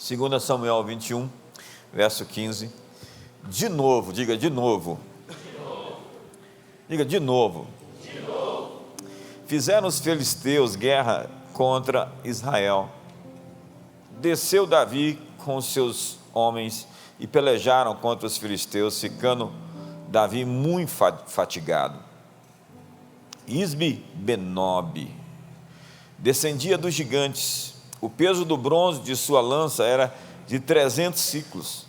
2 Samuel 21, verso 15. De novo, diga de novo. Diga de novo. Fizeram os filisteus guerra contra Israel. Desceu Davi com os seus homens e pelejaram contra os filisteus, ficando Davi muito fatigado. Isbi-Benob descendia dos gigantes. O peso do bronze de sua lança era de 300 siclos,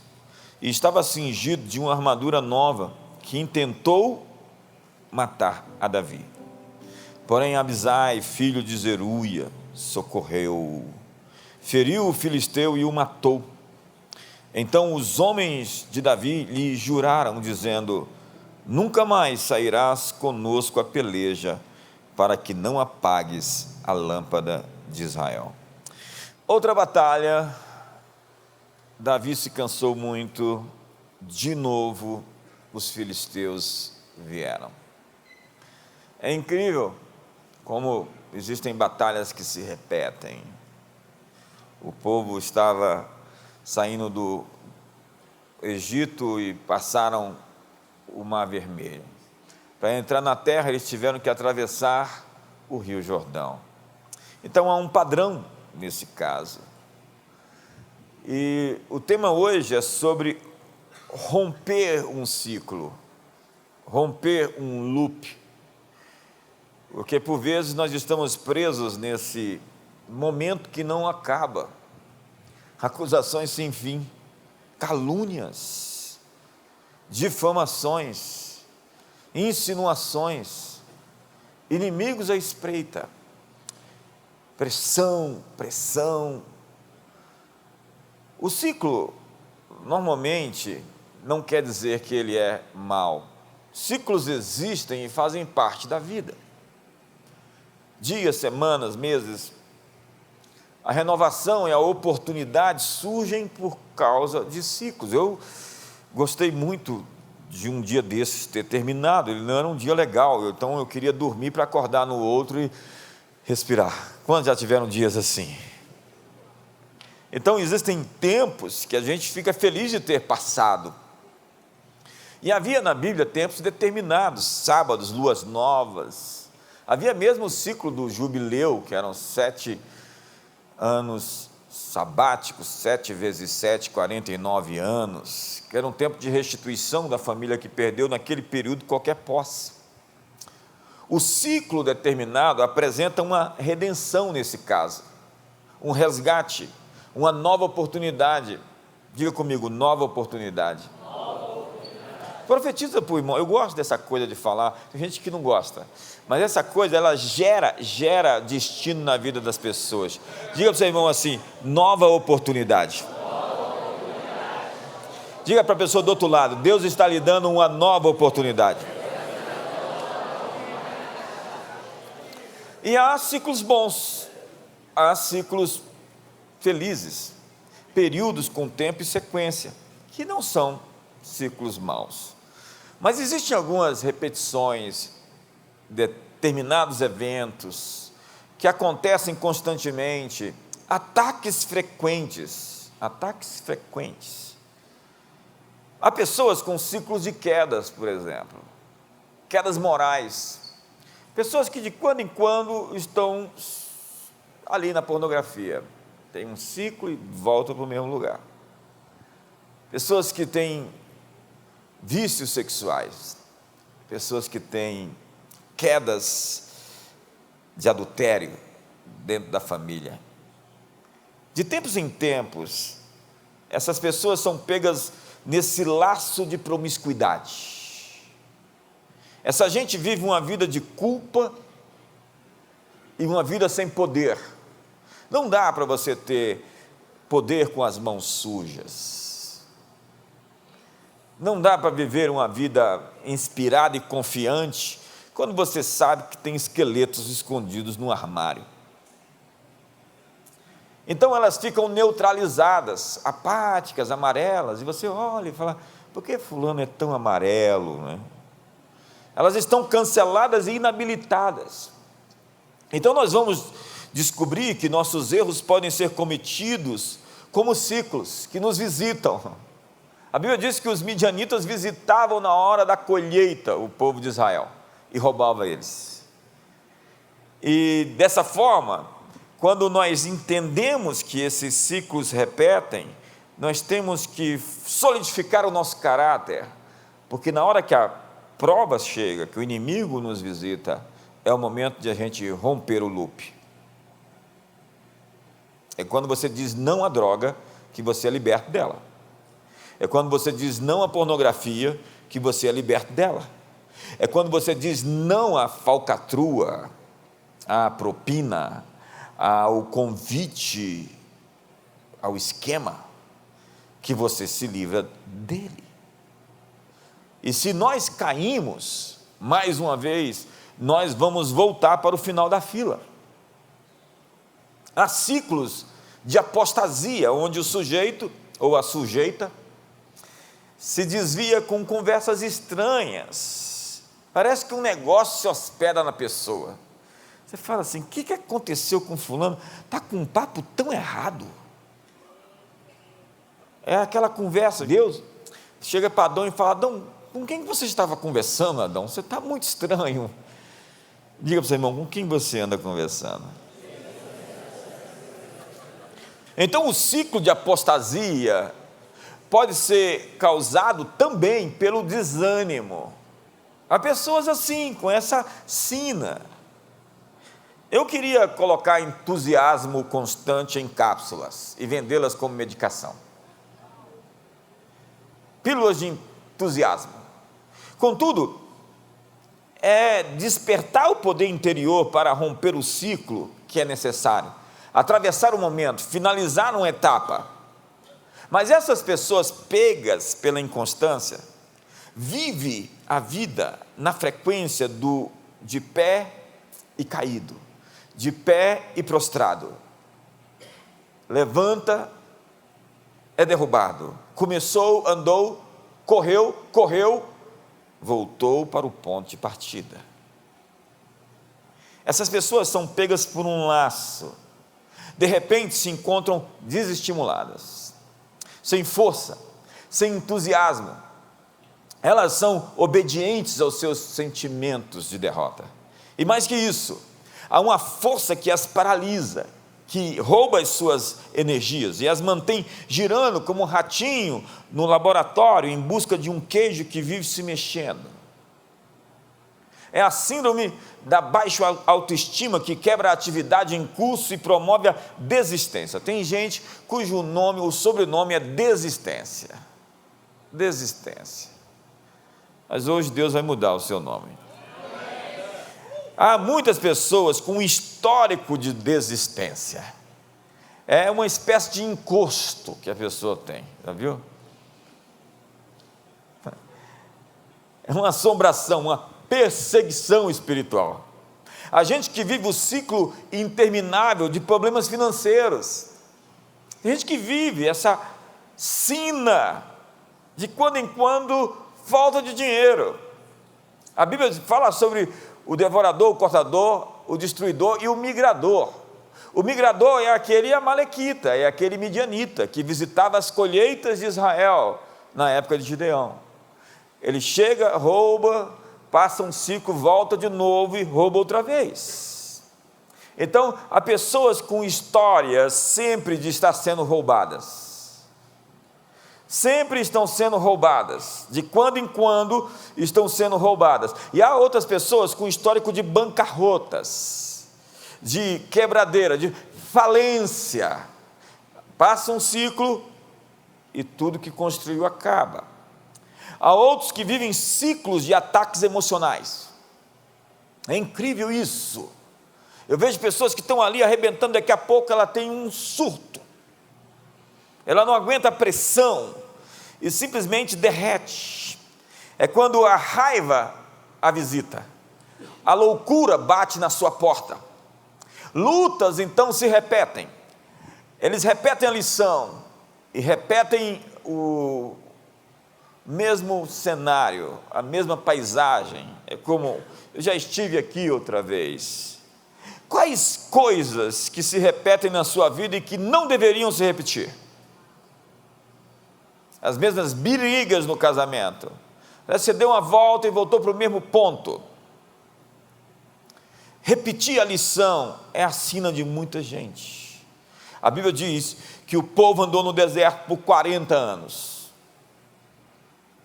e estava cingido de uma armadura nova, que intentou matar a Davi. Porém Abisai, filho de Zeruia, socorreu, feriu o filisteu e o matou. Então os homens de Davi lhe juraram, dizendo: nunca mais sairás conosco a peleja, para que não apagues a lâmpada de Israel. Outra batalha, Davi se cansou muito, de novo os filisteus vieram. É incrível como existem batalhas que se repetem. O povo estava saindo do Egito e passaram o Mar Vermelho. Para entrar na terra, eles tiveram que atravessar o Rio Jordão. Então há um padrão nesse caso. E o tema hoje é sobre romper um ciclo, romper um loop. Porque por vezes nós estamos presos nesse momento que não acaba. Acusações sem fim, calúnias, difamações, insinuações, inimigos à espreita, pressão. O ciclo, normalmente, não quer dizer que ele é mau. Ciclos existem e fazem parte da vida. Dias, semanas, meses. A renovação e a oportunidade surgem por causa de ciclos. Eu gostei muito de um dia desses ter terminado, ele não era um dia legal, então eu queria dormir para acordar no outro e respirar. Quantos já tiveram dias assim? Então existem tempos que a gente fica feliz de ter passado. E havia na Bíblia tempos determinados, sábados, luas novas. Havia mesmo o ciclo do jubileu, que eram 7 anos sabáticos, 7 vezes 7, 49 anos, que era um tempo de restituição da família que perdeu naquele período qualquer posse. O ciclo determinado apresenta uma redenção nesse caso, um resgate, uma nova oportunidade. Diga comigo, nova oportunidade. Profetiza para o irmão. Eu gosto dessa coisa de falar, tem gente que não gosta, mas essa coisa, ela gera destino na vida das pessoas. Diga para o seu irmão assim, nova oportunidade. Diga para a pessoa do outro lado, Deus está lhe dando uma nova oportunidade. E há ciclos bons, há ciclos felizes, períodos com tempo e sequência, que não são ciclos maus. Mas existem algumas repetições, determinados eventos, que acontecem constantemente, ataques frequentes. Há pessoas com ciclos de quedas, por exemplo, quedas morais, pessoas que de quando em quando estão ali na pornografia, tem um ciclo e voltam para o mesmo lugar. Pessoas que têm vícios sexuais, pessoas que têm quedas de adultério dentro da família. De tempos em tempos, essas pessoas são pegas nesse laço de promiscuidade. Essa gente vive uma vida de culpa e uma vida sem poder. Não dá para você ter poder com as mãos sujas. Não dá para viver uma vida inspirada e confiante quando você sabe que tem esqueletos escondidos no armário. Então elas ficam neutralizadas, apáticas, amarelas, e você olha e fala, por que fulano é tão amarelo, né? Elas estão canceladas e inabilitadas. Então nós vamos descobrir que nossos erros podem ser cometidos como ciclos que nos visitam. A Bíblia diz que os midianitas visitavam na hora da colheita o povo de Israel e roubavam eles. E dessa forma, quando nós entendemos que esses ciclos repetem, nós temos que solidificar o nosso caráter, porque na hora que a prova chega, que o inimigo nos visita, é o momento de a gente romper o loop. É quando você diz não à droga, que você é liberto dela. É quando você diz não à pornografia, que você é liberto dela. É quando você diz não à falcatrua, à propina, ao convite, ao esquema, que você se livra dele. E se nós caímos, mais uma vez, nós vamos voltar para o final da fila. Há ciclos de apostasia, onde o sujeito ou a sujeita se desvia com conversas estranhas. Parece que um negócio se hospeda na pessoa. Você fala assim: o que aconteceu com fulano? Está com um papo tão errado. É aquela conversa, Deus chega para Adão e fala: Adão, com quem você estava conversando, Adão? Você está muito estranho. Diga para o seu irmão: com quem você anda conversando? Então o ciclo de apostasia pode ser causado também pelo desânimo. Há pessoas assim, com essa sina. Eu queria colocar entusiasmo constante em cápsulas e vendê-las como medicação. Pílulas de entusiasmo. Contudo, é despertar o poder interior para romper o ciclo que é necessário, atravessar o momento, finalizar uma etapa. Mas essas pessoas pegas pela inconstância, vivem a vida na frequência de pé e caído, de pé e prostrado. Levanta, é derrubado. Começou, andou, correu, voltou para o ponto de partida. Essas pessoas são pegas por um laço. De repente se encontram desestimuladas, sem força, sem entusiasmo. Elas são obedientes aos seus sentimentos de derrota. E mais que isso, há uma força que as paralisa, que rouba as suas energias e as mantém girando como um ratinho no laboratório em busca de um queijo que vive se mexendo. É a síndrome da baixa autoestima que quebra a atividade em curso e promove a desistência. Tem gente cujo nome, o sobrenome é desistência. Desistência. Mas hoje Deus vai mudar o seu nome. Há muitas pessoas com um histórico de desistência. É uma espécie de encosto que a pessoa tem, já viu? É uma assombração, uma perseguição espiritual. A gente que vive o ciclo interminável de problemas financeiros. Tem gente que vive essa sina de quando em quando falta de dinheiro. A Bíblia fala sobre o devorador, o cortador, o destruidor e o migrador. O migrador é aquele amalequita, é aquele midianita que visitava as colheitas de Israel na época de Gideão. Ele chega, rouba, passa um ciclo, volta de novo e rouba outra vez. Então, há pessoas com histórias sempre de estar sendo roubadas. Sempre estão sendo roubadas, de quando em quando estão sendo roubadas. E há outras pessoas com histórico de bancarrotas, de quebradeira, de falência. Passa um ciclo e tudo que construiu acaba. Há outros que vivem ciclos de ataques emocionais. É incrível isso. Eu vejo pessoas que estão ali arrebentando, daqui a pouco ela tem um surto. Ela não aguenta a pressão e simplesmente derrete. É quando a raiva a visita, a loucura bate na sua porta. Lutas então se repetem. Eles repetem a lição e repetem o mesmo cenário, a mesma paisagem. É como: eu já estive aqui outra vez. Quais coisas que se repetem na sua vida e que não deveriam se repetir? as mesmas brigas no casamento. Você deu uma volta e voltou para o mesmo ponto. Repetir a lição é a sina de muita gente. A Bíblia diz que o povo andou no deserto por 40 anos,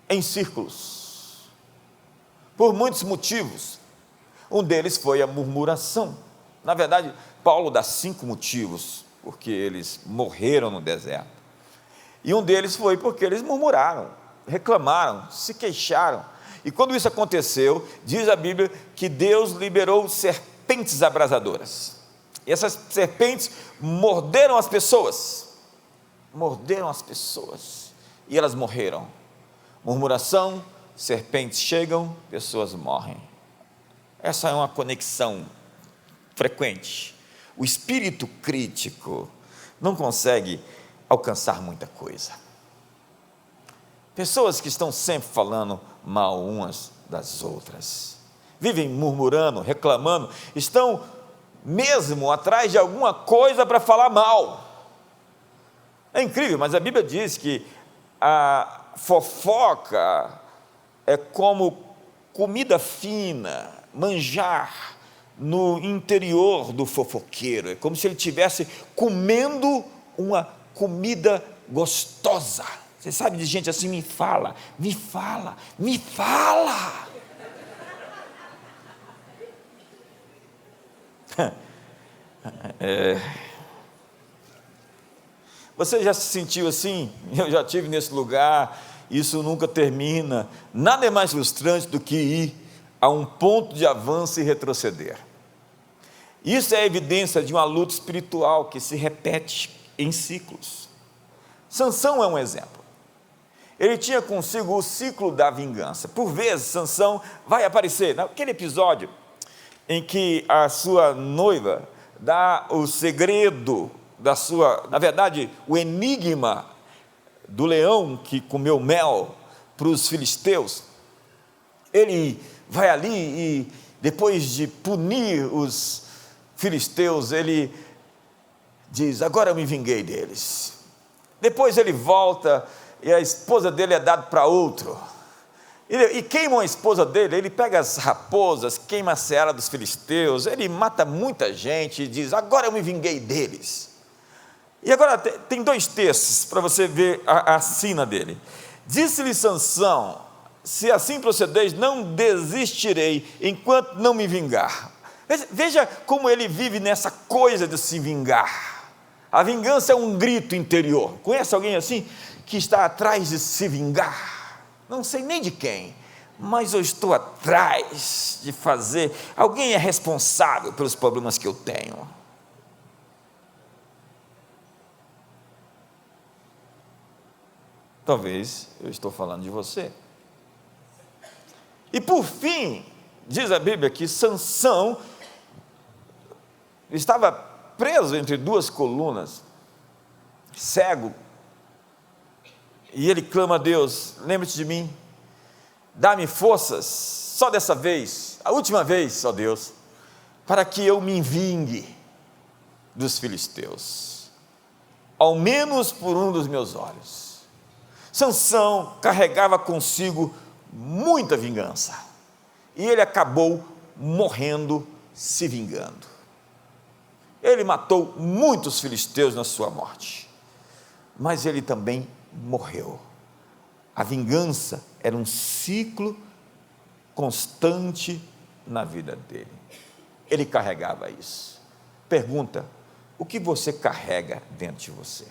em círculos, por muitos motivos. Um deles foi a murmuração. Na verdade, Paulo dá 5 motivos porque eles morreram no deserto. E um deles foi porque eles murmuraram, reclamaram, se queixaram. E quando isso aconteceu, diz a Bíblia que Deus liberou serpentes abrasadoras. E essas serpentes morderam as pessoas, e elas morreram. Murmuração, serpentes chegam, pessoas morrem. Essa é uma conexão frequente. O espírito crítico não consegue alcançar muita coisa. Pessoas que estão sempre falando mal umas das outras, vivem murmurando, reclamando, estão mesmo atrás de alguma coisa para falar mal. É incrível, mas a Bíblia diz que a fofoca é como comida fina, manjar no interior do fofoqueiro. É como se ele estivesse comendo uma comida gostosa. Você sabe de gente assim, me fala. Você já se sentiu assim? Eu já estive nesse lugar. Isso nunca termina. Nada é mais frustrante do que ir a um ponto de avanço e retroceder. Isso é evidência de uma luta espiritual que se repete em ciclos. Sansão é um exemplo. Ele tinha consigo o ciclo da vingança. Por vezes, Sansão vai aparecer naquele episódio em que a sua noiva dá o segredo da sua, na verdade, o enigma do leão que comeu mel para os filisteus. Ele vai ali e, depois de punir os filisteus, ele diz: agora eu me vinguei deles. Depois ele volta e a esposa dele é dada para outro, e queimam a esposa dele. Ele pega as raposas, queima a seara dos filisteus, ele mata muita gente e diz: agora eu me vinguei deles. E agora tem 2 textos para você ver a sina dele. Disse-lhe Sansão: se assim procedeis, não desistirei enquanto não me vingar. Veja como ele vive nessa coisa de se vingar. A vingança é um grito interior. Conhece alguém assim, que está atrás de se vingar? Não sei nem de quem, mas eu estou atrás de fazer. Alguém é responsável pelos problemas que eu tenho. Talvez eu estou falando de você. E por fim, diz a Bíblia que Sansão estava preso entre 2 colunas, cego, e ele clama a Deus: lembre-te de mim, dá-me forças, só dessa vez, a última vez, ó Deus, para que eu me vingue dos filisteus, ao menos por um dos meus olhos. Sansão carregava consigo muita vingança, e ele acabou morrendo se vingando. Ele matou muitos filisteus na sua morte, mas ele também morreu. A vingança era um ciclo constante na vida dele. Ele carregava isso. Pergunta: o que você carrega dentro de você?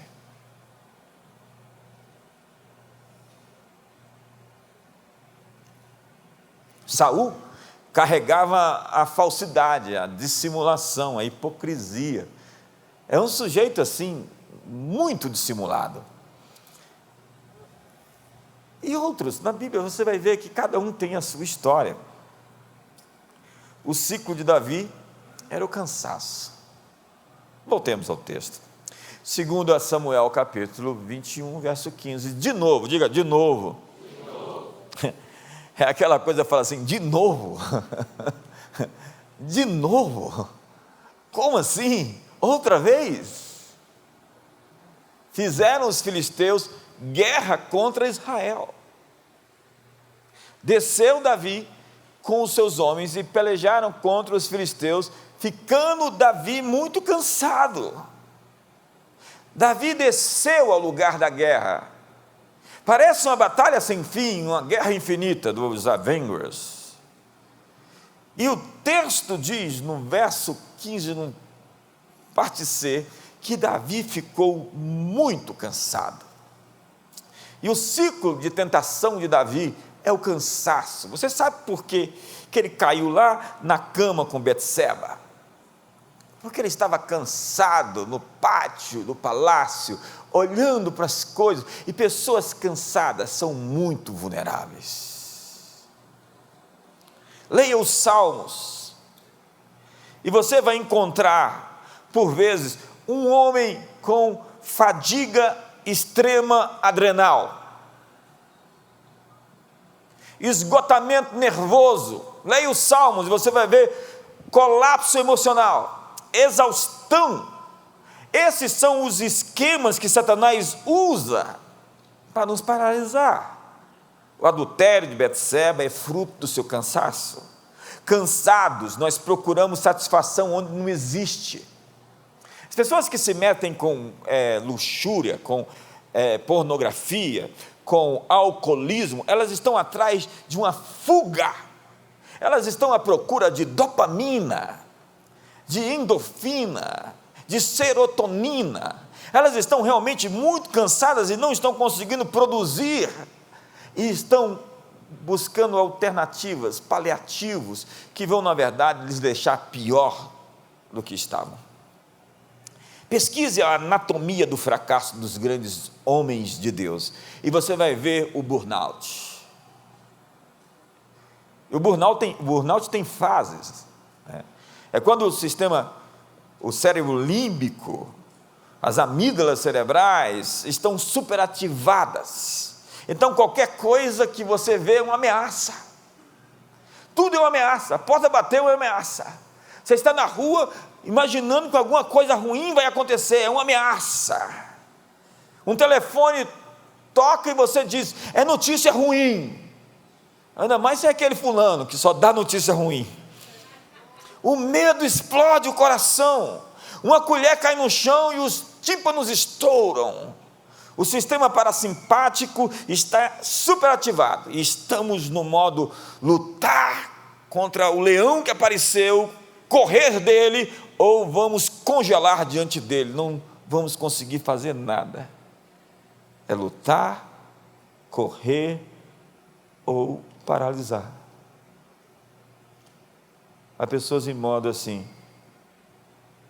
Saul carregava a falsidade, a dissimulação, a hipocrisia. É um sujeito assim, muito dissimulado. E outros, na Bíblia você vai ver que cada um tem a sua história. O ciclo de Davi era o cansaço. Voltemos ao texto. 2 Samuel capítulo 21, verso 15. De novo, diga de novo. De novo. É aquela coisa que fala assim: de novo? De novo? Como assim? Outra vez? Fizeram os filisteus guerra contra Israel. Desceu Davi com os seus homens e pelejaram contra os filisteus, ficando Davi muito cansado. Davi desceu ao lugar da guerra. Parece uma batalha sem fim, uma guerra infinita dos Avengers. E o texto diz, no verso 15, no parte C, que Davi ficou muito cansado. E o ciclo de tentação de Davi é o cansaço. Você sabe por quê que ele caiu lá na cama com Betseba? Porque ele estava cansado no pátio do palácio, olhando para as coisas, e pessoas cansadas são muito vulneráveis. Leia os Salmos, e você vai encontrar, por vezes, um homem com fadiga extrema adrenal, esgotamento nervoso. Leia os Salmos e você vai ver colapso emocional, exaustão. Esses são os esquemas que Satanás usa para nos paralisar. O adultério de Betseba é fruto do seu cansaço. Cansados, nós procuramos satisfação onde não existe. As pessoas que se metem com luxúria, com pornografia, com alcoolismo, elas estão atrás de uma fuga. Elas estão à procura de dopamina, de endorfina, de serotonina. Elas estão realmente muito cansadas e não estão conseguindo produzir, e estão buscando alternativas, paliativos, que vão, na verdade, lhes deixar pior do que estavam. Pesquise a anatomia do fracasso dos grandes homens de Deus, e você vai ver o burnout. O burnout tem fases, né? É quando o cérebro límbico, as amígdalas cerebrais estão superativadas. Então qualquer coisa que você vê é uma ameaça. Tudo é uma ameaça. A porta bateu, é uma ameaça. Você está na rua imaginando que alguma coisa ruim vai acontecer, é uma ameaça. Um telefone toca e você diz, é notícia ruim. Ainda mais se é aquele fulano que só dá notícia ruim. O medo explode o coração. Uma colher cai no chão e os tímpanos estouram. O sistema parasimpático está superativado. E estamos no modo lutar contra o leão que apareceu, correr dele, ou vamos congelar diante dele. Não vamos conseguir fazer nada. É lutar, correr ou paralisar. Há pessoas em modo assim,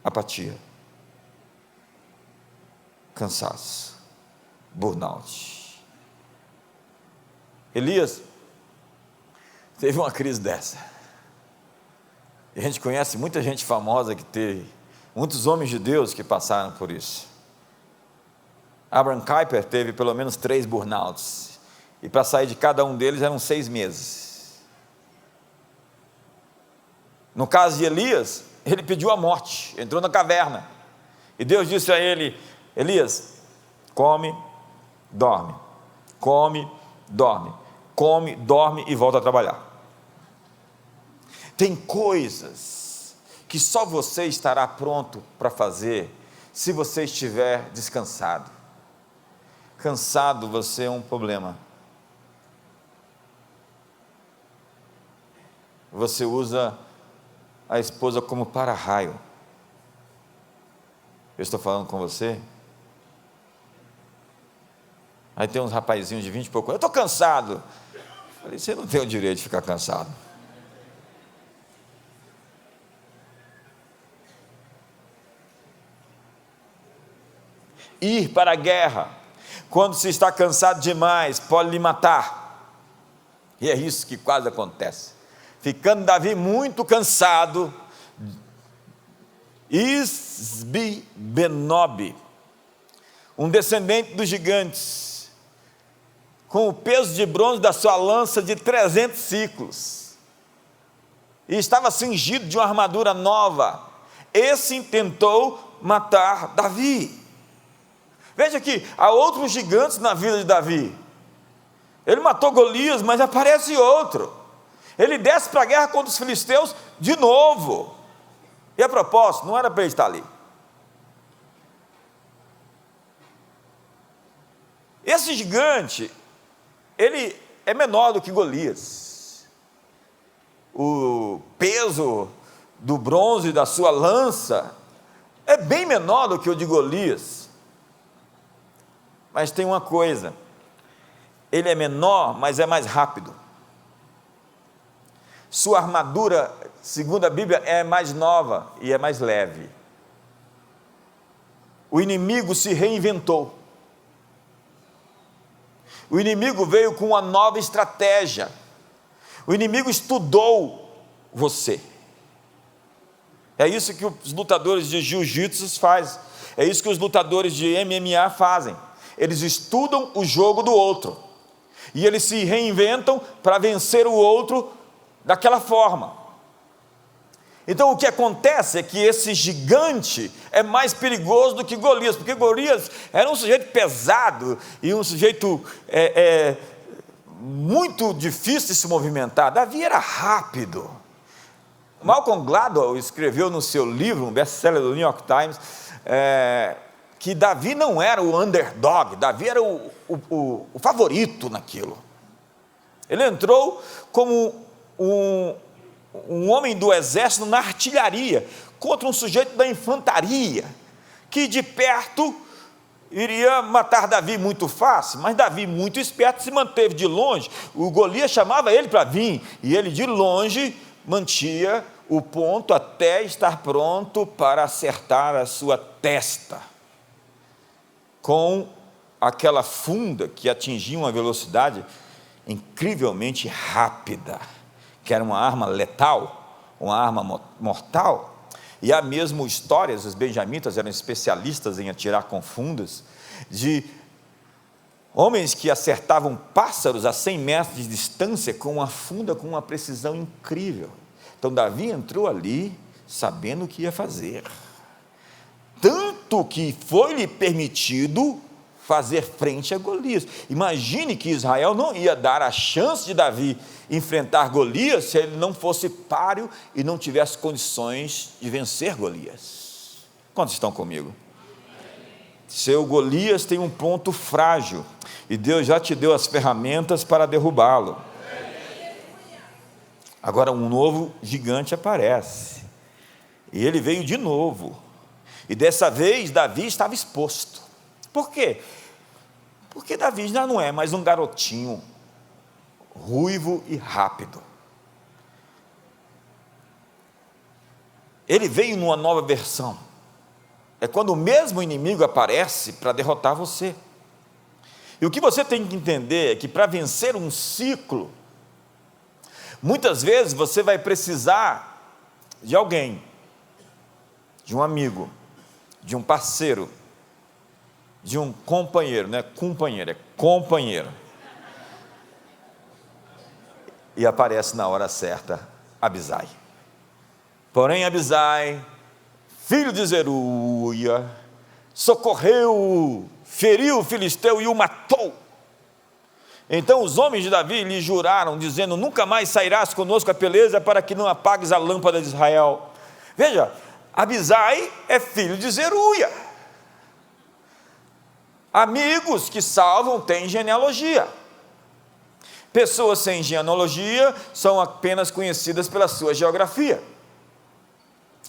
apatia, cansaço, burnout. Elias teve uma crise dessa. E a gente conhece muita gente famosa que teve, muitos homens de Deus que passaram por isso. Abraham Kuyper teve pelo menos 3 burnouts, e para sair de cada um deles eram 6 meses. No caso de Elias, ele pediu a morte, entrou na caverna, e Deus disse a ele, Elias, come, dorme, come, dorme, come, dorme e volta a trabalhar. Tem coisas que só você estará pronto para fazer se você estiver descansado. Cansado, você é um problema. Você usa a esposa como para-raio. Eu estou falando com você? Aí tem uns rapazinhos de 20 e pouco, eu estou cansado. Eu falei, você não tem o direito de ficar cansado. Ir para a guerra, quando se está cansado demais, pode lhe matar. E é isso que quase acontece. Ficando Davi muito cansado, Isbi-Benob, um descendente dos gigantes, com o peso de bronze da sua lança de 300 ciclos, e estava cingido de uma armadura nova, esse tentou matar Davi. Veja que há outros gigantes na vida de Davi. Ele matou Golias, mas aparece outro. Ele desce para a guerra contra os filisteus de novo. E a propósito, não era para ele estar ali. Esse gigante, ele é menor do que Golias. O peso do bronze da sua lança é bem menor do que o de Golias. Mas tem uma coisa, ele é menor, mas é mais rápido. Sua armadura, segundo a Bíblia, é mais nova e é mais leve. O inimigo se reinventou. O inimigo veio com uma nova estratégia. O inimigo estudou você. É isso que os lutadores de jiu-jitsu fazem. É isso que os lutadores de MMA fazem. Eles estudam o jogo do outro. E eles se reinventam para vencer o outro daquela forma. Então o que acontece é que esse gigante é mais perigoso do que Golias, porque Golias era um sujeito pesado e um sujeito muito difícil de se movimentar. Davi era rápido. Malcolm Gladwell escreveu no seu livro, um best-seller do New York Times, que Davi não era o underdog, Davi era o favorito naquilo. Ele entrou como um homem do exército na artilharia, contra um sujeito da infantaria, que de perto iria matar Davi muito fácil, mas Davi, muito esperto, se manteve de longe. O Golias chamava ele para vir, e ele de longe mantinha o ponto até estar pronto para acertar a sua testa, com aquela funda que atingia uma velocidade incrivelmente rápida, que era uma arma letal, uma arma mortal. E há mesmo histórias, os benjamitas eram especialistas em atirar com fundas, de homens que acertavam pássaros a 100 metros de distância com uma funda com uma precisão incrível. Então Davi entrou ali sabendo o que ia fazer, tanto que foi-lhe permitido fazer frente a Golias. Imagine que Israel não ia dar a chance de Davi enfrentar Golias se ele não fosse páreo e não tivesse condições de vencer Golias. Quantos estão comigo? Seu Golias tem um ponto frágil e Deus já te deu as ferramentas para derrubá-lo. Agora um novo gigante aparece e ele veio de novo, e dessa vez Davi estava exposto. Por quê? Porque Davi já não é mais um garotinho ruivo e rápido. Ele veio numa nova versão. É quando o mesmo inimigo aparece para derrotar você. E o que você tem que entender é que para vencer um ciclo, muitas vezes você vai precisar de alguém, de um amigo, de um parceiro, de um companheiro, não é companheiro, é companheiro. E aparece na hora certa Abisai. Porém Abisai, filho de Zeruia, socorreu, feriu o filisteu e o matou. Então os homens de Davi lhe juraram, dizendo: nunca mais sairás conosco a peleja, para que não apagues a lâmpada de Israel. Veja, Abisai é filho de Zeruia. Amigos que salvam têm genealogia. Pessoas sem genealogia são apenas conhecidas pela sua geografia.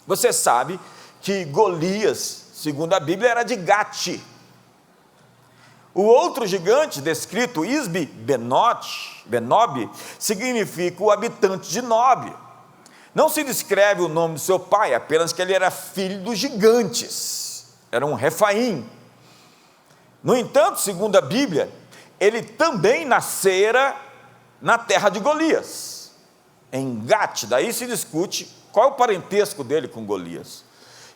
Você sabe que Golias, segundo a Bíblia, era de Gate. O outro gigante descrito, Isbi-Benob, significa o habitante de Nob. Não se descreve o nome do seu pai, apenas que ele era filho dos gigantes, era um Refaim. No entanto, segundo a Bíblia, ele também nascera na terra de Golias, em Gate. Daí se discute qual é o parentesco dele com Golias.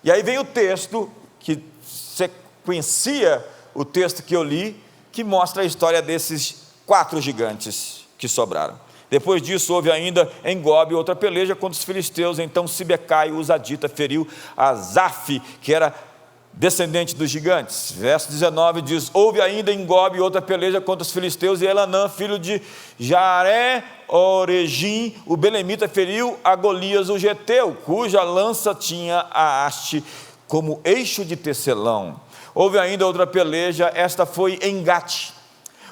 E aí vem o texto que sequencia o texto que eu li, que mostra a história desses 4 gigantes que sobraram. Depois disso houve ainda em Gobe outra peleja contra os filisteus. Então Sibecai, o Uzadita, feriu Asaf, que era descendente dos gigantes. Verso 19 diz: houve ainda em Gobe outra peleja contra os filisteus, e Elanã, filho de Jaré-Oregim, o belemita, feriu a Golias o geteu, cuja lança tinha a haste como eixo de tecelão. Houve ainda outra peleja, esta foi em Gate,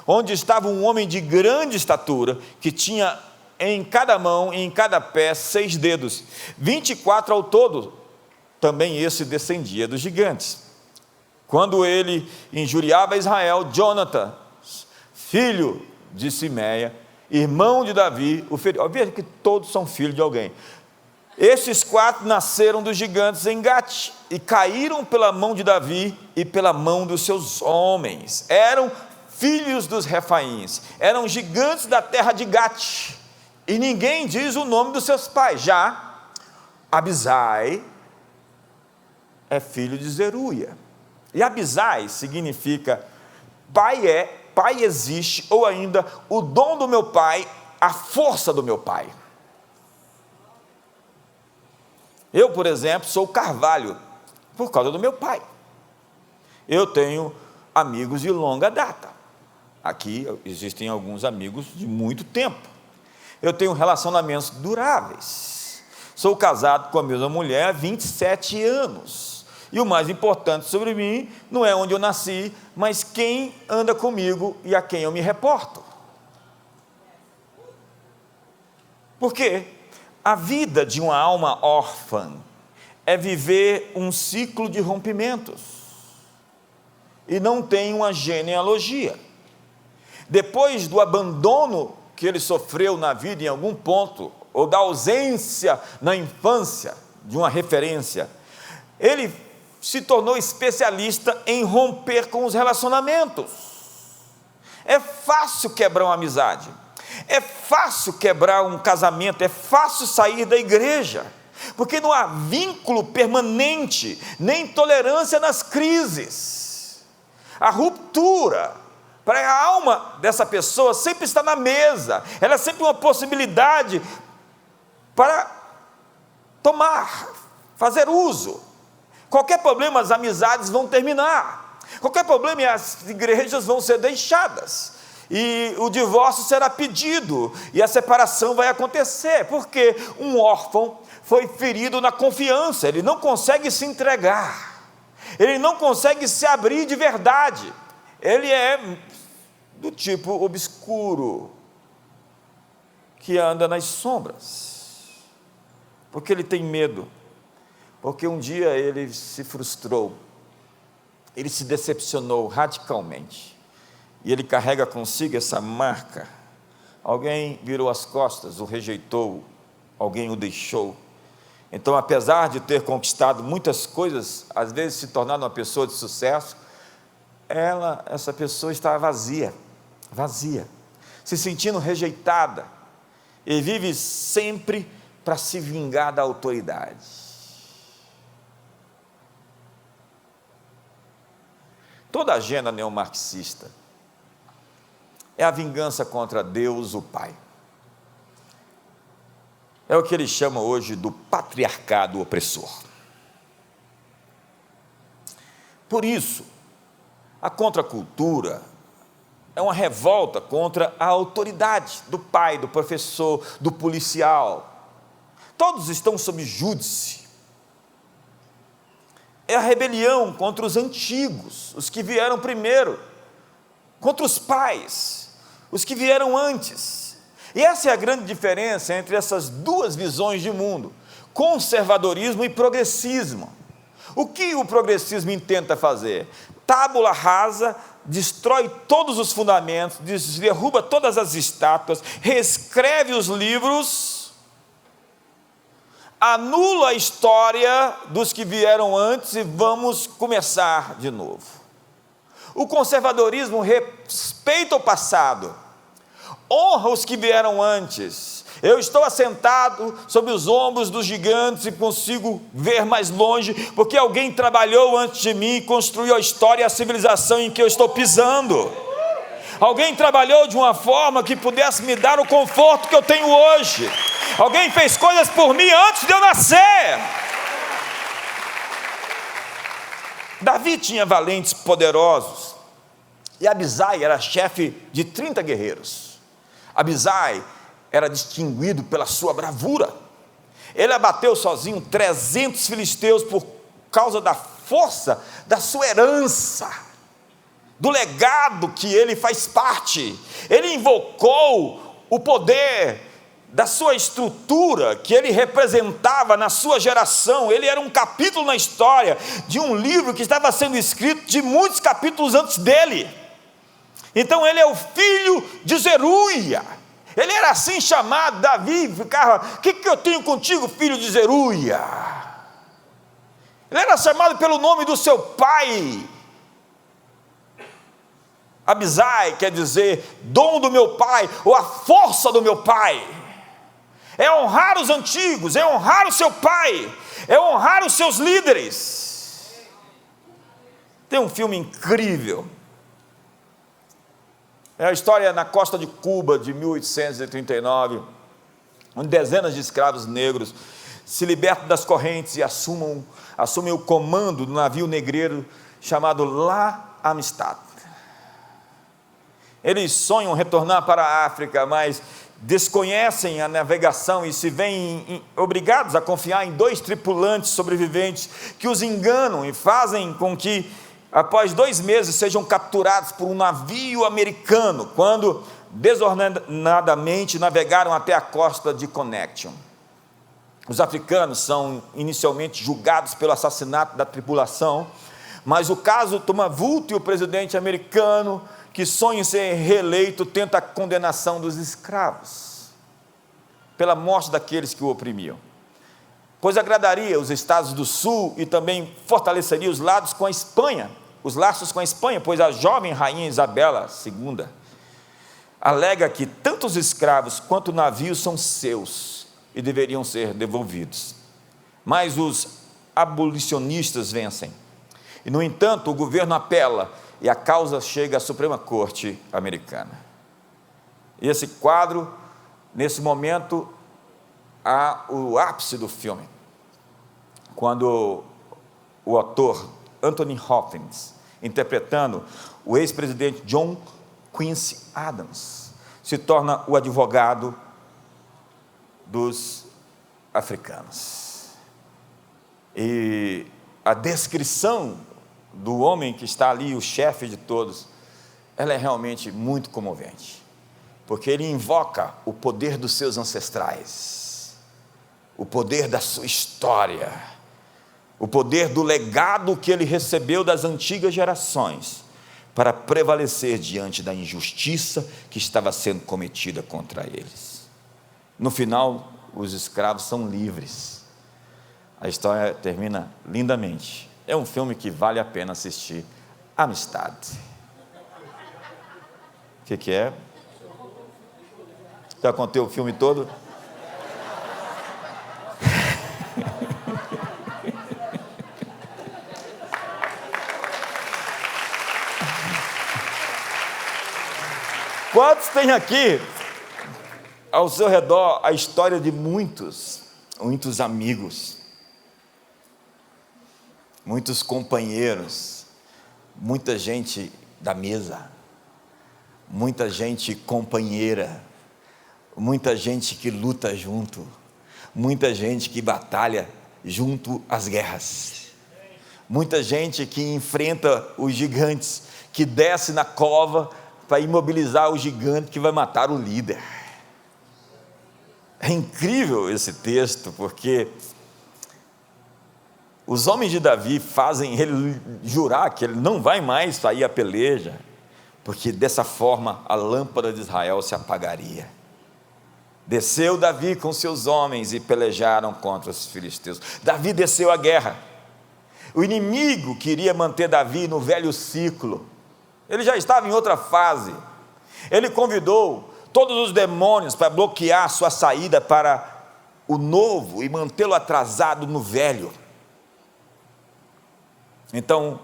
onde estava um homem de grande estatura, que tinha em cada mão e em cada pé 6 dedos, 24 ao todo. Também esse descendia dos gigantes. Quando ele injuriava Israel, Jonathan, filho de Simeia, irmão de Davi, o feriu. Veja que todos são filhos de alguém. Esses 4 nasceram dos gigantes em Gate, e caíram pela mão de Davi e pela mão dos seus homens. Eram filhos dos Refaíns, eram gigantes da terra de Gate, e ninguém diz o nome dos seus pais. Já Abisai é filho de Zeruia, e Abisai significa pai existe, ou ainda o dom do meu pai, a força do meu pai. Eu, por exemplo, sou carvalho por causa do meu pai. Eu tenho amigos de longa data. Aqui existem alguns amigos de muito tempo. Eu tenho relacionamentos duráveis. Sou casado com a mesma mulher há 27 anos. E o mais importante sobre mim não é onde eu nasci, mas quem anda comigo e a quem eu me reporto. Por quê? A vida de uma alma órfã é viver um ciclo de rompimentos, e não tem uma genealogia. Depois do abandono que ele sofreu na vida em algum ponto, ou da ausência na infância de uma referência, ele se tornou especialista em romper com os relacionamentos. É fácil quebrar uma amizade, é fácil quebrar um casamento, é fácil sair da igreja, porque não há vínculo permanente, nem tolerância nas crises. A ruptura, para a alma dessa pessoa, sempre está na mesa, ela é sempre uma possibilidade para tomar, fazer uso. Qualquer problema, as amizades vão terminar, qualquer problema, as igrejas vão ser deixadas, e o divórcio será pedido, e a separação vai acontecer, porque um órfão foi ferido na confiança, ele não consegue se entregar, ele não consegue se abrir de verdade, ele é do tipo obscuro, que anda nas sombras, porque ele tem medo, porque um dia ele se frustrou, ele se decepcionou radicalmente, e ele carrega consigo essa marca. Alguém virou as costas, o rejeitou, alguém o deixou. Então, apesar de ter conquistado muitas coisas, às vezes se tornar uma pessoa de sucesso, essa pessoa está vazia, se sentindo rejeitada, e vive sempre para se vingar da autoridade. Toda agenda neomarxista é a vingança contra Deus, o Pai. É o que eles chamam hoje do patriarcado opressor. Por isso, a contracultura é uma revolta contra a autoridade do pai, do professor, do policial. Todos estão sob júdice. É a rebelião contra os antigos, os que vieram primeiro, contra os pais, os que vieram antes. E essa é a grande diferença entre essas duas visões de mundo, conservadorismo e progressismo. O que o progressismo intenta fazer? Tábula rasa, destrói todos os fundamentos, derruba todas as estátuas, reescreve os livros, anula a história dos que vieram antes e vamos começar de novo. O conservadorismo respeita o passado, honra os que vieram antes. Eu estou assentado sobre os ombros dos gigantes e consigo ver mais longe, porque alguém trabalhou antes de mim e construiu a história e a civilização em que eu estou pisando. Alguém trabalhou de uma forma que pudesse me dar o conforto que eu tenho hoje. Alguém fez coisas por mim antes de eu nascer. Davi tinha valentes poderosos, e Abisai era chefe de 30 guerreiros. Abisai era distinguido pela sua bravura. Ele abateu sozinho 300 filisteus por causa da força da sua herança, do legado que ele faz parte. Ele invocou o poder da sua estrutura que ele representava na sua geração. Ele era um capítulo na história de um livro que estava sendo escrito de muitos capítulos antes dele. Então ele é o filho de Zeruia. Ele era assim chamado. Davi ficava: o que eu tenho contigo, filho de Zeruia? Ele era chamado pelo nome do seu pai. Abisai quer dizer dom do meu pai, ou a força do meu pai. É honrar os antigos, é honrar o seu pai, é honrar os seus líderes. Tem um filme incrível, é a história na costa de Cuba de 1839, onde dezenas de escravos negros se libertam das correntes e assumem o comando do navio negreiro chamado La Amistad. Eles sonham retornar para a África, mas desconhecem a navegação e se veem obrigados a confiar em 2 tripulantes sobreviventes que os enganam e fazem com que, após 2 meses, sejam capturados por um navio americano, quando desordenadamente navegaram até a costa de Connection. Os africanos são inicialmente julgados pelo assassinato da tripulação, mas o caso toma vulto e o presidente americano, que sonha em ser reeleito, tenta a condenação dos escravos, pela morte daqueles que o oprimiam, pois agradaria os estados do sul e também fortaleceria os laços com a Espanha, pois a jovem rainha Isabela II alega que tanto os escravos quanto o navio são seus e deveriam ser devolvidos. Mas os abolicionistas vencem, e no entanto o governo apela, e a causa chega à Suprema Corte americana. E esse quadro, nesse momento, há o ápice do filme, quando o ator Anthony Hopkins, interpretando o ex-presidente John Quincy Adams, se torna o advogado dos africanos. E a descrição do homem que está ali, o chefe de todos, ela é realmente muito comovente, porque ele invoca o poder dos seus ancestrais, o poder da sua história, o poder do legado que ele recebeu das antigas gerações, para prevalecer diante da injustiça que estava sendo cometida contra eles. No final, os escravos são livres. A história termina lindamente. É um filme que vale a pena assistir. Amistad. O que é? Já contei o filme todo? Quantos tem aqui ao seu redor a história de muitos amigos, muitos companheiros, muita gente da mesa, muita gente companheira, muita gente que luta junto, muita gente que batalha junto às guerras, muita gente que enfrenta os gigantes, que desce na cova para imobilizar o gigante que vai matar o líder. É incrível esse texto, porque os homens de Davi fazem ele jurar que ele não vai mais sair à peleja, porque dessa forma a lâmpada de Israel se apagaria. Desceu Davi com seus homens e pelejaram contra os filisteus. Davi desceu à guerra. O inimigo queria manter Davi no velho ciclo. Ele já estava em outra fase. Ele convidou todos os demônios para bloquear sua saída para o novo e mantê-lo atrasado no velho. Então,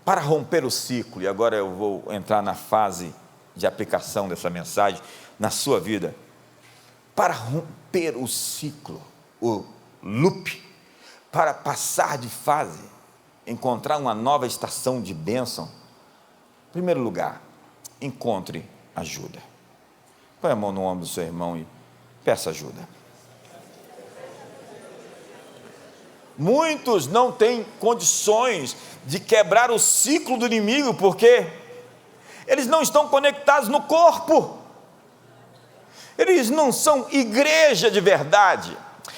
para romper o ciclo, e agora eu vou entrar na fase de aplicação dessa mensagem na sua vida, para romper o ciclo, o loop, para passar de fase, encontrar uma nova estação de bênção, em primeiro lugar, encontre ajuda. Põe a mão no ombro do seu irmão e peça ajuda. Muitos não têm condições de quebrar o ciclo do inimigo, porque eles não estão conectados no corpo, eles não são igreja de verdade,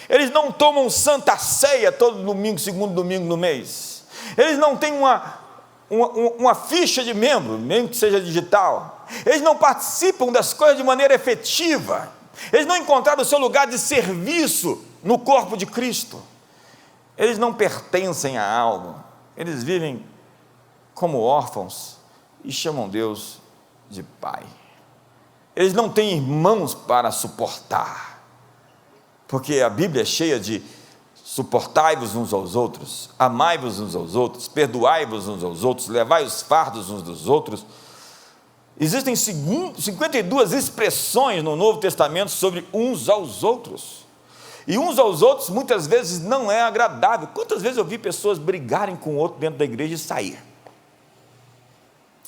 eles não tomam santa ceia todo domingo, segundo domingo no mês, eles não têm uma ficha de membro, mesmo que seja digital, eles não participam das coisas de maneira efetiva, eles não encontraram o seu lugar de serviço no corpo de Cristo, eles não pertencem a algo, eles vivem como órfãos e chamam Deus de Pai. Eles não têm irmãos para suportar, porque a Bíblia é cheia de suportai-vos uns aos outros, amai-vos uns aos outros, perdoai-vos uns aos outros, levai os fardos uns dos outros. Existem 52 expressões no Novo Testamento sobre uns aos outros, e uns aos outros muitas vezes não é agradável. Quantas vezes eu vi pessoas brigarem com o outro dentro da igreja e sair?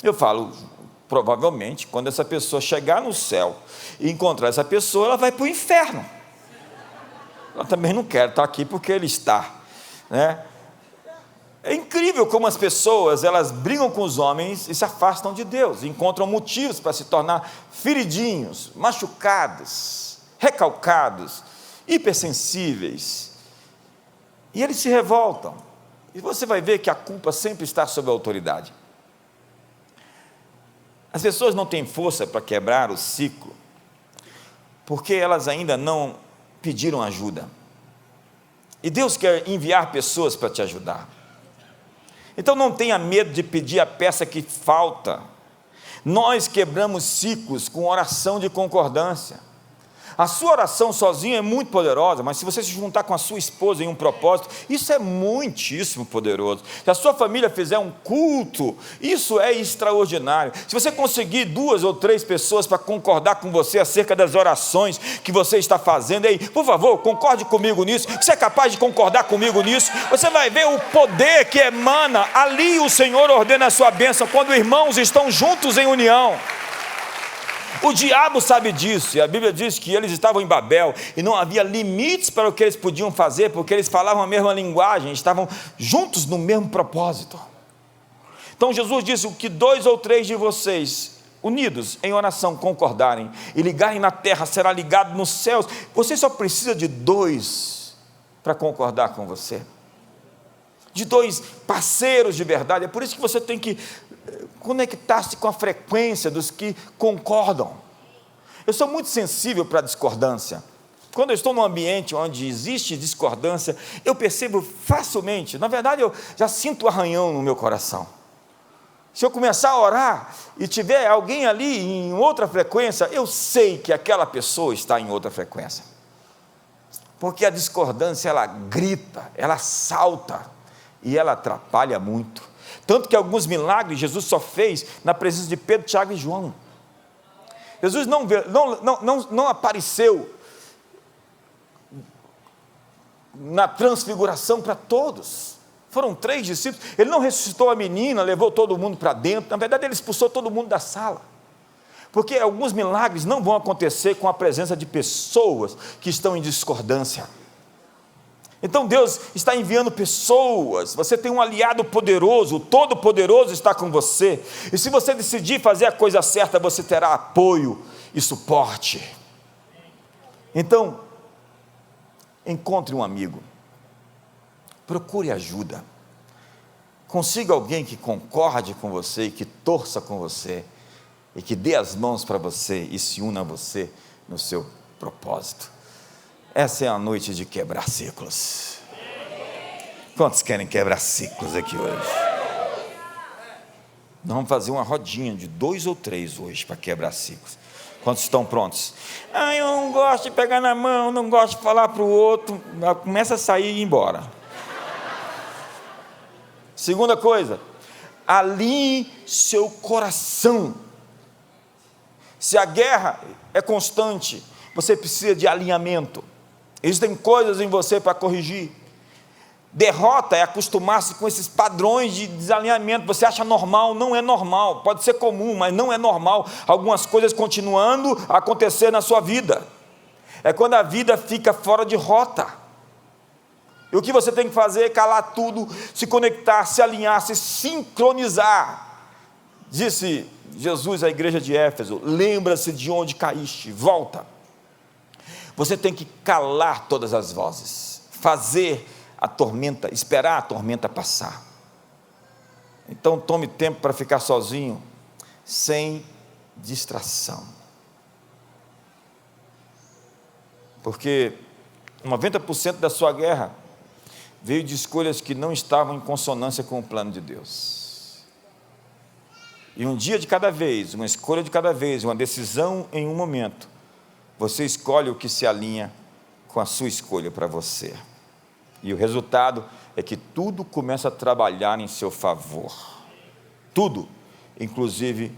Eu falo, provavelmente, quando essa pessoa chegar no céu e encontrar essa pessoa, ela vai para o inferno. Ela também não quer estar aqui porque ele está, né? É incrível como as pessoas, elas brigam com os homens e se afastam de Deus, encontram motivos para se tornar feridinhos, machucados, recalcados, hipersensíveis, e eles se revoltam, e você vai ver que a culpa sempre está sob a autoridade. As pessoas não têm força para quebrar o ciclo, porque elas ainda não pediram ajuda, e Deus quer enviar pessoas para te ajudar. Então não tenha medo de pedir a peça que falta. Nós quebramos ciclos com oração de concordância. A sua oração sozinha é muito poderosa, mas se você se juntar com a sua esposa em um propósito, isso é muitíssimo poderoso. Se a sua família fizer um culto, isso é extraordinário. Se você conseguir 2 ou 3 pessoas para concordar com você acerca das orações que você está fazendo, aí, por favor, concorde comigo nisso. Você é capaz de concordar comigo nisso? Você vai ver o poder que emana. Ali o Senhor ordena a sua bênção, quando irmãos estão juntos em união. O diabo sabe disso, e a Bíblia diz que eles estavam em Babel, e não havia limites para o que eles podiam fazer, porque eles falavam a mesma linguagem, estavam juntos no mesmo propósito. Então Jesus disse, o que 2 ou 3 de vocês, unidos em oração, concordarem, e ligarem na terra, será ligado nos céus. Você só precisa de 2 para concordar com você, de 2 parceiros de verdade. É por isso que você tem que conectar-se com a frequência dos que concordam. Eu sou muito sensível para a discordância. Quando eu estou num ambiente onde existe discordância, eu percebo facilmente, na verdade eu já sinto o arranhão no meu coração. Se eu começar a orar e tiver alguém ali em outra frequência, eu sei que aquela pessoa está em outra frequência, porque a discordância, ela grita, ela salta e ela atrapalha muito. Tanto que alguns milagres Jesus só fez na presença de Pedro, Tiago e João. Jesus não apareceu na transfiguração para todos. Foram 3 discípulos. Ele não ressuscitou a menina, levou todo mundo para dentro. Na verdade, ele expulsou todo mundo da sala. Porque alguns milagres não vão acontecer com a presença de pessoas que estão em discordância. Então Deus está enviando pessoas, você tem um aliado poderoso, o Todo-Poderoso está com você, e se você decidir fazer a coisa certa, você terá apoio e suporte. Então, encontre um amigo, procure ajuda, consiga alguém que concorde com você, que torça com você, e que dê as mãos para você, e se una a você no seu propósito. Essa é a noite de quebrar ciclos. Quantos querem quebrar ciclos aqui hoje? Nós vamos fazer uma rodinha de 2 ou 3 hoje para quebrar ciclos. Quantos estão prontos? Eu não gosto de pegar na mão, não gosto de falar para o outro. Começa a sair e ir embora. Segunda coisa, alinhe seu coração. Se a guerra é constante, você precisa de alinhamento. Existem coisas em você para corrigir. Derrota é acostumar-se com esses padrões de desalinhamento. Você acha normal, não é normal. Pode ser comum, mas não é normal algumas coisas continuando a acontecer na sua vida. É quando a vida fica fora de rota. E o que você tem que fazer é calar tudo, se conectar, se alinhar, se sincronizar. Disse Jesus à igreja de Éfeso: lembra-se de onde caíste, volta. Você tem que calar todas as vozes, fazer a tormenta, esperar a tormenta passar. Então tome tempo para ficar sozinho, sem distração. Porque 90% da sua guerra veio de escolhas que não estavam em consonância com o plano de Deus. E um dia de cada vez, uma escolha de cada vez, uma decisão em um momento, você escolhe o que se alinha com a sua escolha para você. E o resultado é que tudo começa a trabalhar em seu favor. Tudo, inclusive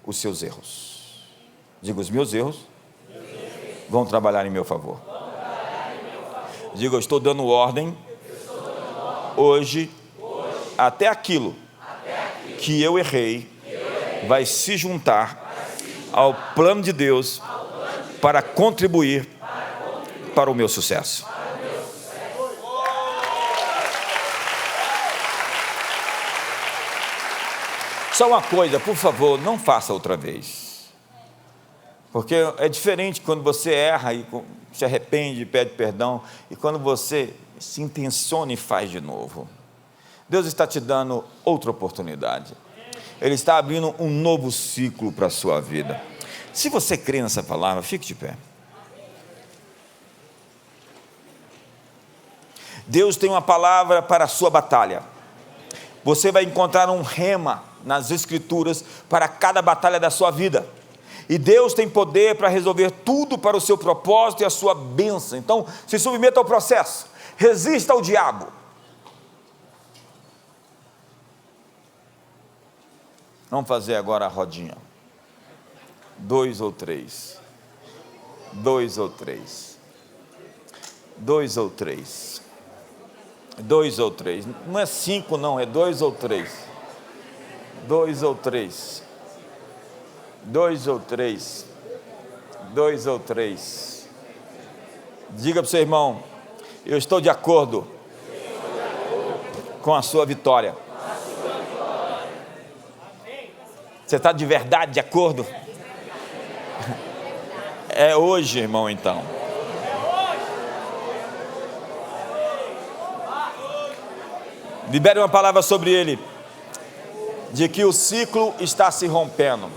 os seus erros. Diga: os meus erros vão trabalhar em meu favor. Diga: eu estou dando ordem hoje, até aquilo que eu errei vai se juntar ao plano de Deus para contribuir para o meu sucesso. Só uma coisa, por favor, não faça outra vez. Porque é diferente quando você erra e se arrepende, pede perdão, e quando você se intenciona e faz de novo. Deus está te dando outra oportunidade. Ele está abrindo um novo ciclo para a sua vida. Se você crê nessa palavra, fique de pé. Deus tem uma palavra para a sua batalha. Você vai encontrar um rema nas Escrituras para cada batalha da sua vida. E Deus tem poder para resolver tudo para o seu propósito e a sua bênção. Então, se submeta ao processo. Resista ao diabo. Vamos fazer agora a rodinha. 2 ou 3. 2 ou 3. 2 ou 3. 2 ou 3. Não é 5 não, é 2 ou 3. 2 ou 3. 2 ou 3. 2 ou 3. Diga para o seu irmão: eu estou de acordo com a sua vitória. Você está de verdade de acordo? É hoje, irmão, então. Libere uma palavra sobre ele, de que o ciclo está se rompendo.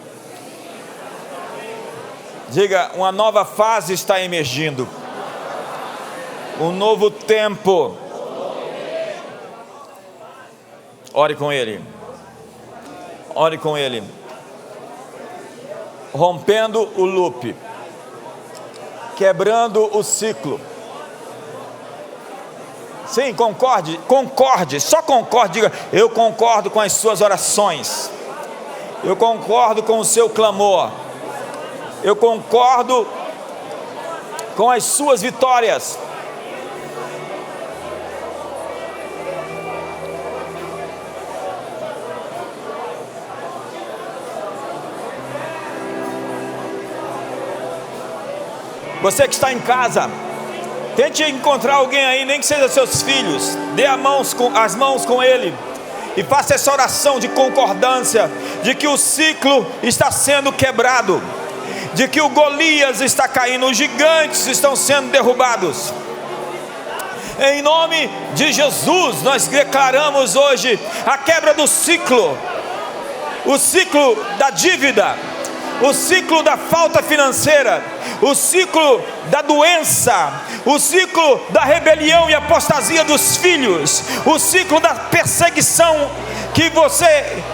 Diga: uma nova fase está emergindo. Um novo tempo. Ore com ele. Ore com ele. Rompendo o loop. Quebrando o ciclo. Sim, concorde, só concorde. Diga: eu concordo com as suas orações. Eu concordo com o seu clamor. Eu concordo com as suas vitórias. Você que está em casa, tente encontrar alguém aí, nem que seja seus filhos. Dê as mãos com ele e faça essa oração de concordância, de que o ciclo está sendo quebrado, de que o Golias está caindo, os gigantes estão sendo derrubados. Em nome de Jesus, nós declaramos hoje a quebra do ciclo, o ciclo da dívida, o ciclo da falta financeira, o ciclo da doença, o ciclo da rebelião e apostasia dos filhos, o ciclo da perseguição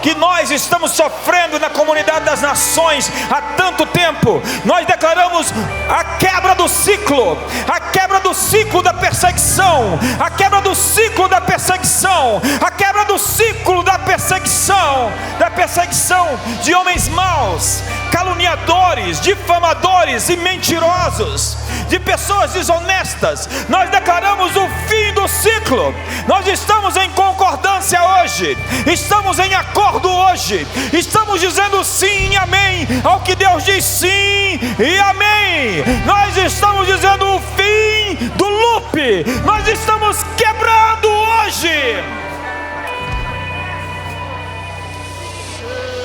que nós estamos sofrendo na comunidade das nações há tanto tempo. Nós declaramos a quebra do ciclo, a quebra do ciclo da perseguição, a quebra do ciclo da perseguição, a quebra do ciclo da perseguição de homens maus, caluniadores, difamadores e mentirosos, de pessoas desonestas. Nós declaramos o fim do ciclo. Nós estamos em concordância hoje, estamos em acordo hoje, estamos dizendo sim e amém ao que Deus diz sim e amém. Nós estamos dizendo o fim do loop, nós estamos quebrando hoje.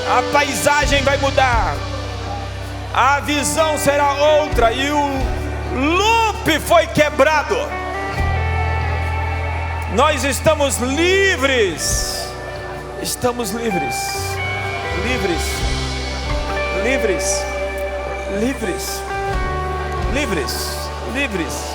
A paisagem vai mudar, a visão será outra, e o loop foi quebrado. Nós estamos livres, estamos livres, livres, livres, livres, livres, livres.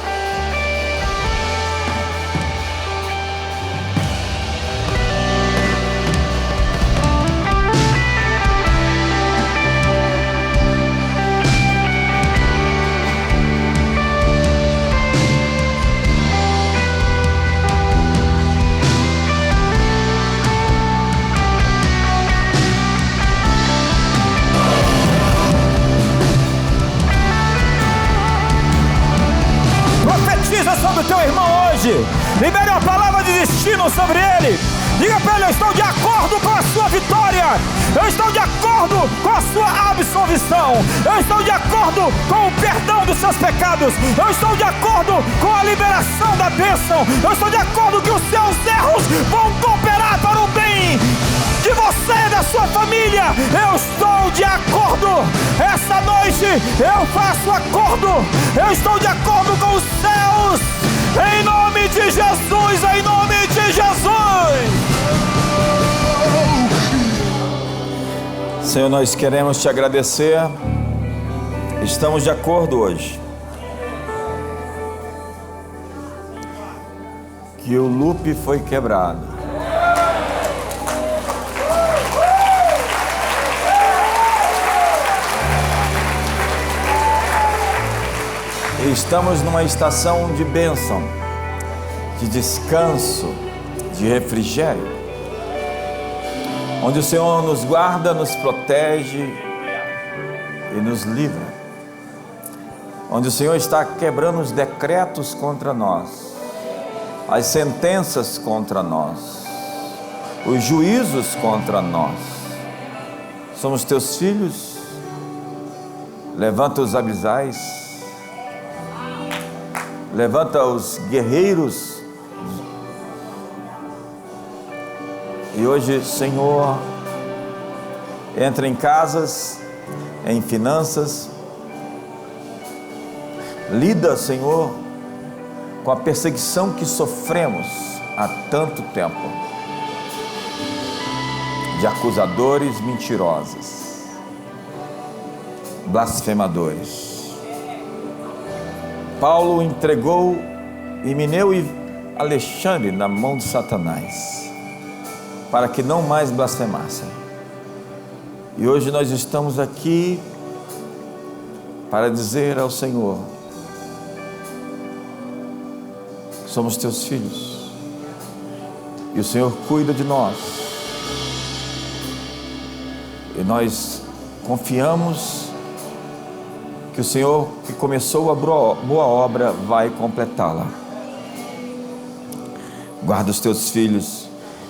Sobre o teu irmão hoje, libere uma palavra de destino sobre ele. Diga para ele: eu estou de acordo com a sua vitória, eu estou de acordo com a sua absolvição, eu estou de acordo com o perdão dos seus pecados, eu estou de acordo com a liberação da bênção, eu estou de acordo que os seus erros vão cooperar para o bem de você e da sua família. Eu estou de acordo. Essa noite eu faço acordo, eu estou de acordo com os céus, em nome de Jesus, em nome de Jesus. Senhor, nós queremos te agradecer. Estamos de acordo hoje que o loop foi quebrado. Estamos numa estação de bênção, de descanso, de refrigério, onde o Senhor nos guarda, nos protege e nos livra, onde o Senhor está quebrando os decretos contra nós, as sentenças contra nós, os juízos contra nós. Somos teus filhos. Levanta os abisais, levanta os guerreiros. E hoje, Senhor, entra em casas, em finanças. Lida, Senhor, com a perseguição que sofremos há tanto tempo, de acusadores mentirosos, blasfemadores. Paulo entregou Himeneu e Alexandre na mão de Satanás, para que não mais blasfemassem. E hoje nós estamos aqui para dizer ao Senhor: somos teus filhos, e o Senhor cuida de nós, e nós confiamos que o Senhor que começou a boa obra vai completá-la. Guarda os teus filhos,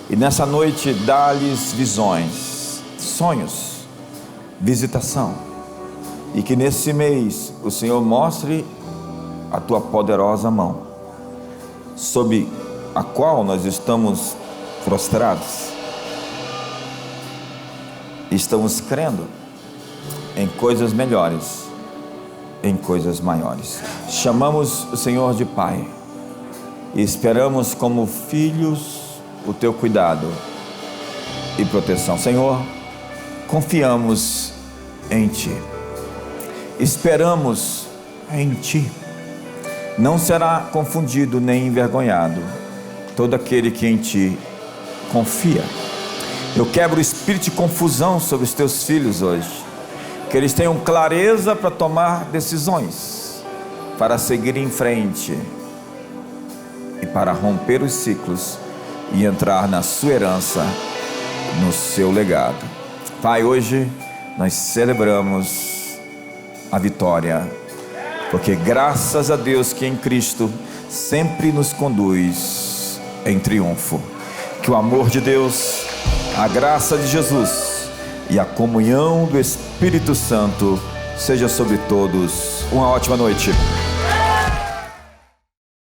e nessa noite dá-lhes visões, sonhos, visitação, e que nesse mês o Senhor mostre a tua poderosa mão, sob a qual nós estamos prostrados. Estamos crendo em coisas melhores, em coisas maiores. Chamamos o Senhor de Pai e esperamos como filhos o teu cuidado e proteção. Senhor, confiamos em Ti, esperamos em Ti. Não será confundido nem envergonhado todo aquele que em Ti confia. Eu quebro o espírito de confusão sobre os teus filhos hoje, que eles tenham clareza para tomar decisões, para seguir em frente e para romper os ciclos e entrar na sua herança, no seu legado. Pai, hoje nós celebramos a vitória, porque graças a Deus que em Cristo sempre nos conduz em triunfo. Que o amor de Deus, a graça de Jesus e a comunhão do Espírito Santo seja sobre todos. Uma ótima noite.